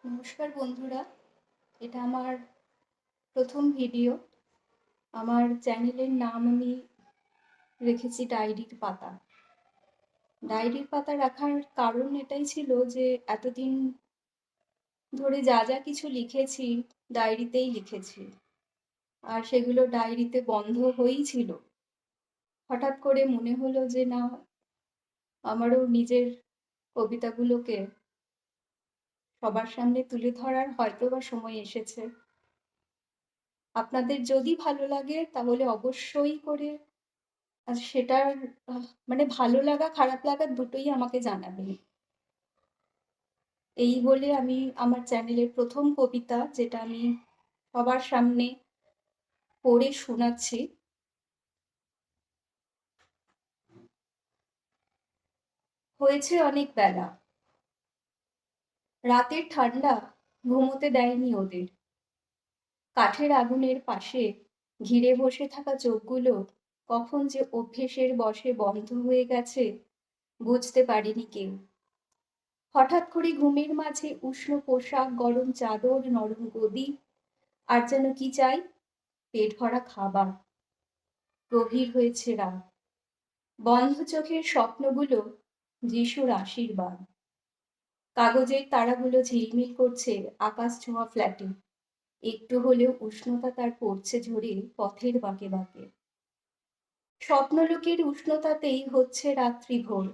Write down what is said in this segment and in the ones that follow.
নমস্কার বন্ধুরা, এটা আমার প্রথম ভিডিও। আমার চ্যানেলের নাম আমি রেখেছি ডায়েরির পাতা। ডায়েরির পাতা রাখার কারণ এটাই ছিল যে এতদিন ধরে যা যা কিছু লিখেছি ডায়েরিতেই লিখেছি, আর সেগুলো ডায়েরিতে বন্ধ হয়েই ছিল। হঠাৎ করে মনে হলো যে না, আমারও নিজের কবিতাগুলোকে সবার সামনে তুলে ধরার হয়তো বা সময় এসেছে। আপনাদের যদি ভালো লাগে তাহলে অবশ্যই করে আর সেটার মানে ভালো লাগা খারাপ লাগা দুটোই আমাকে জানাবেন। এই বলে আমি আমার চ্যানেলের প্রথম কবিতা, যেটা আমি সবার সামনে পড়ে শোনাচ্ছি। হয়েছে অনেক বেলা, রাতের ঠান্ডা ঘুমোতে দেয়নি ওদের। কাঠের আগুনের পাশে ঘিরে বসে থাকা চোখগুলো কখন যে অভ্যেসের বশে বন্ধ হয়ে গেছে বুঝতে পারেনি কেউ। হঠাৎ করে ঘুমের মাঝে উষ্ণ পোশাক, গরম চাদর, নরম গদি, আর যেন কি চাই, পেট ভরা খাবার। গভীর হয়েছে রাত, বন্ধ চোখের স্বপ্নগুলো যিশুর আশীর্বাদ। কাগজের তারাগুলো ঝিলমিল করছে আকাশ ছোঁয়া ফ্ল্যাটে, একটু হলেও উষ্ণতা তার পড়ছে ঝরে পথের বাঁকে বাঁকে। স্বপ্নলোকের উষ্ণতাতেই হচ্ছে রাত্রি ভোর,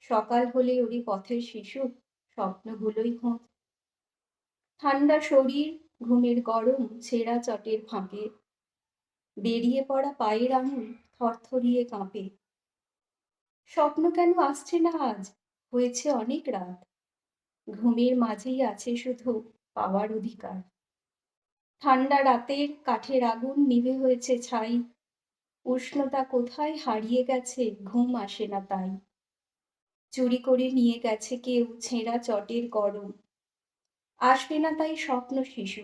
সকাল হলে ওরই পথের শিশু স্বপ্নগুলোই খোঁজ। ঠান্ডা শরীর, ঘুমের গরম ছেঁড়া চটের ফাঁকে, বেরিয়ে পড়া পায়ের আঙুল থরথরিয়ে কাঁপে। স্বপ্ন কেন আসছে না আজ, হয়েছে অনেক রাত, ঘুমের মাঝেই আছে শুধু পাওয়ার অধিকার। ঠান্ডা রাতের কাঠের আগুন নিভে হয়েছে ছাই, উষ্ণতা কোথায় হারিয়ে গেছে ঘুম আসে না তাই। চুরি করে নিয়ে গেছে কেউ ছেঁড়া চটের গরম, আসবে না তাই স্বপ্ন শিশু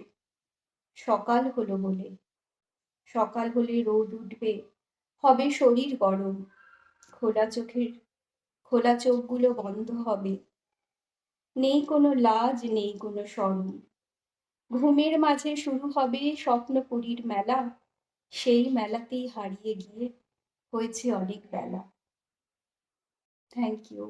সকাল হলো বলে। সকাল হলে রোদ উঠবে, হবে শরীর গরম, খোলা চোখের খোলা চোখগুলো বন্ধ হবে, নেই কোনো লাজ নেই কোনো শরম। ঘুমের মাঝে শুরু হবে স্বপ্নপুরীর মেলা, সেই মেলাতেই হারিয়ে গিয়ে হয়েছে অনেক বেলা। Thank you.